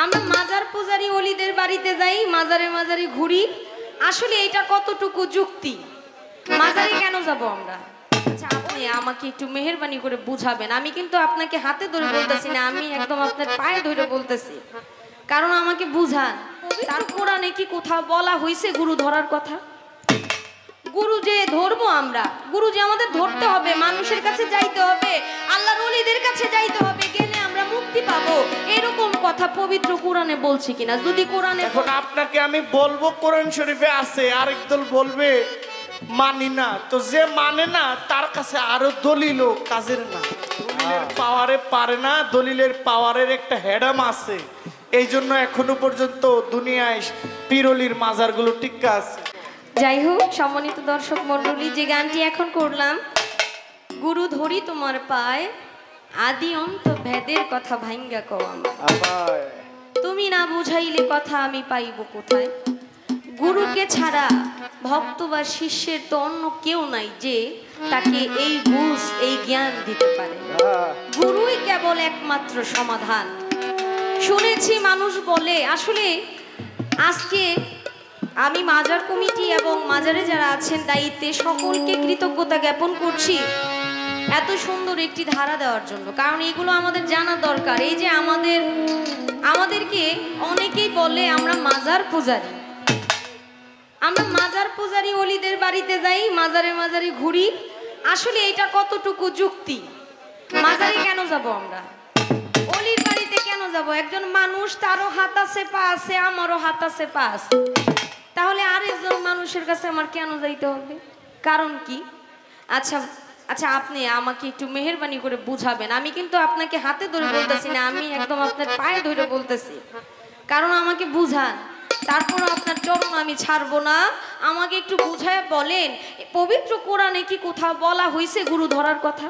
আমরা মাজার পূজারি ওলিদের বাড়িতে যাই, মাজারে মাজারে ঘুরি, আসলে এটা কতটুকু যুক্তি? মাজারে কেন যাব আমরা? আচ্ছা, আপনি আমাকে একটু মেহেরবানি করে বুঝাবেন। আমি কিন্তু আপনাকে হাতে ধরে বলতেছি না, আমি একদম আপনার পায়ে ধরে বলতেছি, কারণ আমাকে বুঝান। তার কোরআনে কি কোথাও বলা হয়েছে গুরু ধরার কথা? গুরু যে ধরবো আমরা, গুরু যে আমাদের ধরতে হবে, মানুষের কাছে যাইতে হবে, আল্লাহর ওলিদের কাছে যাইতে হবে, গেলে আমরা মুক্তি পাবো, এরকম কথা পবিত্র কোরআনে বলছে কিনা? যদি কোরআনে, এখন আপনাকে আমি বলবো কোরআন শরীফে আছে, আরেক দল বলবে মানি না, তো যে মানে না তার কাছে আরো দলিল কাজের না। দলিলের পাওয়ারে পারে না, দলিলের পাওয়ারের একটা হেডাম আছে, এই জন্য এখনো পর্যন্ত দুনিয়ায় পীরলির মাজারগুলো টিক্কা আছে। যাই হোক, সম্মানিত দর্শক মণ্ডলী, যে গানটি এখন করলাম, গুরু ধরি তোমার পায়, আদি অন্ত ভেদের কথা ভাঙ্গা কও আমার, তুমি না বুঝাইলে কথা আমি পাইব কোথায়? গুরুকে ছাড়া ভক্ত বা শিষ্যের তো অন্য কেউ নাই যে তাকে এই বুঝ, এই জ্ঞান দিতে পারে। গুরুই কেবল একমাত্র সমাধান। শুনেছি মানুষ বলে, আসলে আজকে আমি মাজার কমিটি এবং মাজারে যারা আছেন দায়িত্বে সকলকে কৃতজ্ঞতা জ্ঞাপন করছি এত সুন্দর একটি ধারা দেওয়ার জন্য, কারণ এগুলো আমাদের জানা দরকার। এই যে আমাদেরকে অনেকেই বলে আমরা মাজার পূজারি, আমরা মাজার পূজারি ওলিদের বাড়িতে যাই, মাজারে মাজারে ঘুরি, আসলে এটা কতটুকু যুক্তি? মাজারে কেন যাব আমরা? ওলির বাড়িতে কেন যাব? একজন মানুষ, তারও হাত আছে পা আছে, আমারও হাত আছে পা আছে, তাহলে আরেকজন মানুষের কাছে আমার কেন যাইতে হবে? কারণ কি? আচ্ছা আচ্ছা, আপনি আমাকে একটু মেহেরবানি করে বুঝাবেন। আমি কিন্তু আপনাকে হাতে ধরে বলতেছি না, আমি একদম আপনার পায়ে ধরে বলতেছি, কারণ আমাকে বুঝান। তারপরও আপনার চরণ আমি ছাড়বো না। আমাকে একটু বুঝায় বলেন, পবিত্র কোরআনে কি কোথাও বলা হয়েছে গুরু ধরার কথা?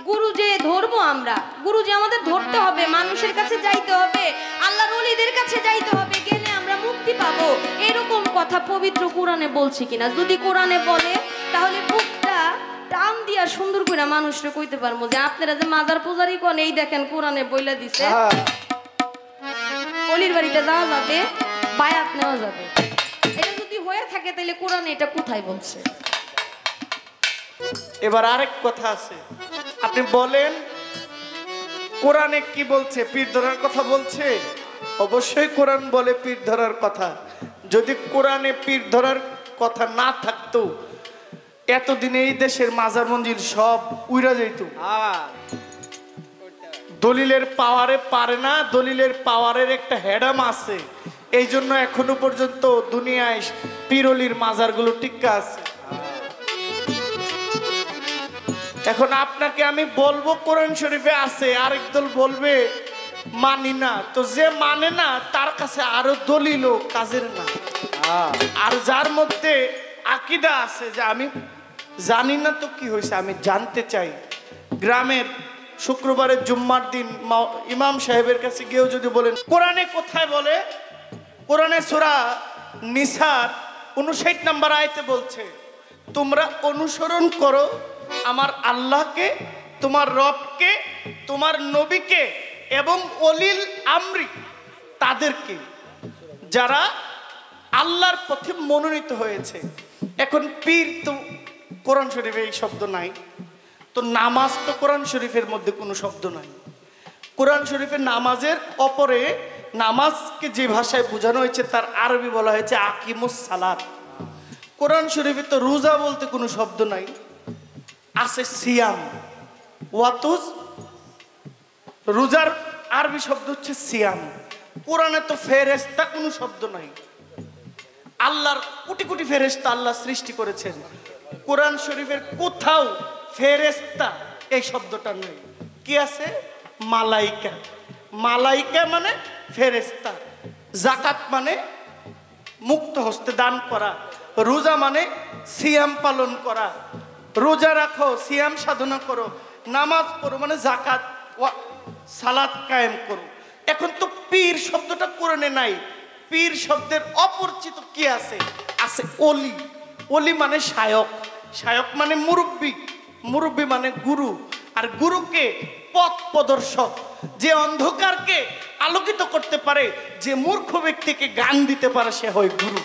গুরু যে ধরবো আমরা, গুরু যে আমাদের ধরতে হবে, মানুষের কাছে যাইতে হবে, আল্লাহর ওলিদের কাছে যাইতে হবে, গেলে আমরা মুক্তি পাবো, এরকম কথা পবিত্র কোরআনে বলছে কিনা? যদি কোরআনে বলে তাহলে বুকটা টান দিয়া সুন্দর করে মানুষকে কইতে পারবো যে আপনারা যে মাজার পূজারি কোন, এই দেখেন কোরআনে বইলা দিছে অলির বাড়িতে যাওয়া যাবে, বায়াত নেওয়া যাবে। এটা যদি হয়ে থাকে তাহলে কোরআনে এটা কোথায় বলছে? এবার আরেক কথা আছে, আপনি বলেন কোরআনে কি বলছে? পীর ধরার কথা বলছে? অবশ্যই কোরআন বলে পীর ধরার কথা। যদি কোরআনে পীর ধরার কথা না থাকতো এতদিনে এই দেশের মাজার মন্দির সব উইরা যেত। দলিলের পাওয়ারে পারে না, দলিলের পাওয়ারের একটা হেডাম আছে, এই জন্য এখনো পর্যন্ত দুনিয়ায় পীরলির মাজারগুলো টিক্কা আছে। এখন আপনাকে আমি বলবো কোরআন শরীফে আছে, আরেক দল বলবে মানি না, তো যে মানে না তার কাছে আরো দলিল কাজের না। আর যার মধ্যে আকীদা আছে যে আমি জানি না তো কি হয়েছে, আমি জানতে চাই, গ্রামের শুক্রবারের জুম্মার দিন ইমাম সাহেবের কাছে গিয়েও যদি বলেন কোরআনে কোথায় বলে, কোরআনে সূরা নিসার 59 নম্বর আয়াতে বলছে তোমরা অনুসরণ করো আমার আল্লাহকে, তোমার রবকে, তোমার নবীকে এবং অলিল আমরি, তাদেরকে যারা আল্লাহর পথে মনোনীত হয়েছে। এখন পীর তো কোরআন শরীফে এই শব্দ নাই, তো নামাজ তো কোরআন শরীফের মধ্যে কোনো শব্দ নাই। কোরআন শরীফের নামাজের অপরে নামাজকে যে ভাষায় বোঝানো হয়েছে তার আরবি বলা হয়েছে আকিমুস সালাত। কোরআন শরীফে তো রোজা বলতে কোনো শব্দ নাই, আছে সিয়াম। ওয়াতুজ, রোজার আরবি শব্দ হচ্ছে সিয়াম। কোরআনে তো ফেরেশতা কোনো শব্দ নাই। আল্লাহর কোটি কোটি ফেরেশতা আল্লাহ সৃষ্টি করেছেন, কোরআন শরীফের কোথাও ফেরেশতা এই শব্দটা নেই। কি আছে? মালাইকা। মালাইকা মানে ফেরেশতা। যাকাত মানে মুক্ত হস্তে দান করা। রোজা মানে সিয়াম পালন করা। রোজা রাখো, সিয়াম সাধনা করো, নামাজ পড়ো মানে যাকাত সালাত কায়েম করো। এখন তো পীর শব্দটা কোরআনে নাই। পীর শব্দের অপরিচিত কি আছে? আছে অলি। অলি মানে শায়ক, শায়ক মানে মুরব্বী, মুরব্বী মানে গুরু। আর গুরুকে পথ প্রদর্শক, যে অন্ধকারকে আলোকিত করতে পারে, যে মূর্খ ব্যক্তিকে গান দিতে পারে সে হয় গুরু।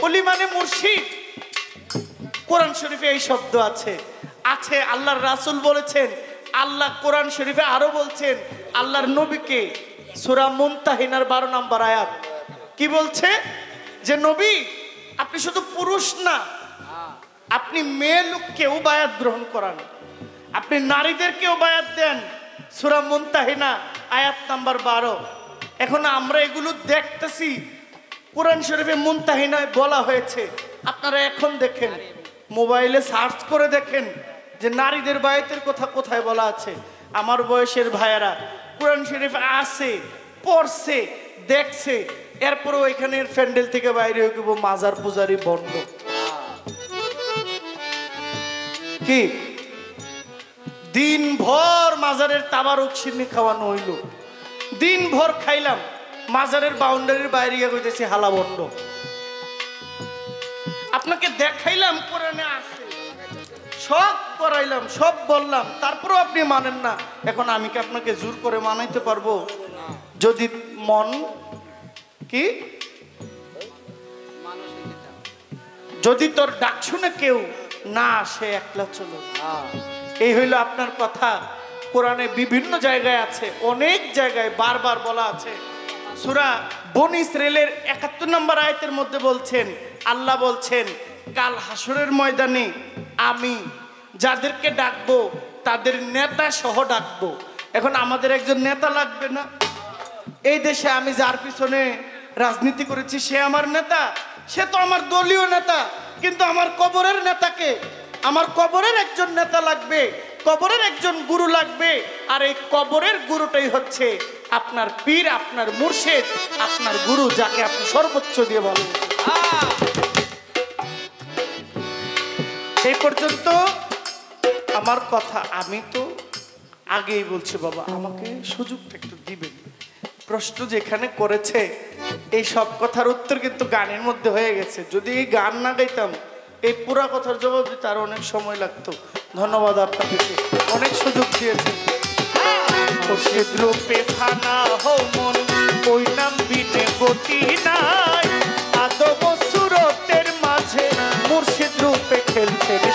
ওলি মানে মুর্শিদ। কোরআন শরীফে এই শব্দ আছে। আল্লাহর রাসূল বলেছেন, আল্লাহ কোরআন শরীফে আরো বলছেন, আল্লাহর নবীকে সূরা মুমতাহিনার 12 নম্বর আয়াত কি বলছে, যে নবী আপনি শুধু পুরুষ না, আপনি মেয়ে লোককেও বায়াত গ্রহণ করান, আপনি নারীদেরকেও বায়াত দেন। সূরা মুমতাহিনা আয়াত নাম্বার 12। এখন আমরা এগুলো দেখতেছি, কোরআন শরীফে মুমতাহিনায় বলা হয়েছে। আপনারা এখন দেখেন, মোবাইলে সার্চ করে দেখেন যে নারীদের বায়াতের কথা কোথায় বলা আছে। আমার বয়সের ভাইয়েরা কোরআন শরীফ আছে, পড়ছে, দেখছে, এরপরেও এখানে প্যান্ডেল থেকে বাইরে হয়ে গেব মাজার পূজারি বন্ধ। কি দিনভর মাজারের তাবারক সিন্নি খাওয়ানো হইল, দিনভর খাইলাম, মাজারের বাউন্ডারির বাইরে গিয়ে কইতেছি হালা বন্ধ। আপনাকে দেখাইলাম কোরআনে আছে, সব করাইলাম, সব বললাম, তারপরেও আপনি মানেন না। এখন আমি কি আপনাকে জোর করে মানাইতে পারবো? যদি মন কি, যদি তোর ডাক শুনে কেউ না আসে একলা চলো, এই হইল আপনার কথা। কোরআনে বিভিন্ন জায়গায় আছে, অনেক জায়গায় বারবার বলা আছে। সূরা বনী ইসরাইলের ৭১ নম্বর আয়াতের মধ্যে বলছেন, আল্লাহ বলছেন, কাল হাসরের ময়দানে আমি যাদেরকে ডাকবো তাদের নেতা সহ ডাকবো। এখন আমাদের একজন নেতা লাগবে না? এই দেশে আমি যার পিছনে রাজনীতি করেছি সে আমার নেতা, সে তো আমার দলীয় নেতা, কিন্তু আমার কবরের নেতাকে, আমার কবরের একজন নেতা লাগবে, কবরের একজন গুরু লাগবে। আর এই কবরের গুরুটাই হচ্ছে আপনার পীর, আপনার মুর্শিদ, আপনার গুরু, যাকে আপনি সর্বোচ্চ দিয়ে বলেন। এই পর্যন্ত আমার কথা। আমি তো আগেই বলছি, বাবা আমাকে সুযোগটা একটু দিবেন। প্রশ্ন যেখানে করেছে এই সব কথার উত্তর কিন্তু গানের মধ্যে হয়ে গেছে। যদি এই গান না গাইতাম এই পুরা কথার জবাব দিতে আরো অনেক সময় লাগতো। ধন্যবাদ আপনাদেরকে, অনেক সুযোগ দিয়েছেন। মুর্শিদ রূপে ফানা হও মন, ওই নাম বিনে গতি নাই, আদম সুরতের মাঝে মুর্শিদ রূপে খেলছে রে।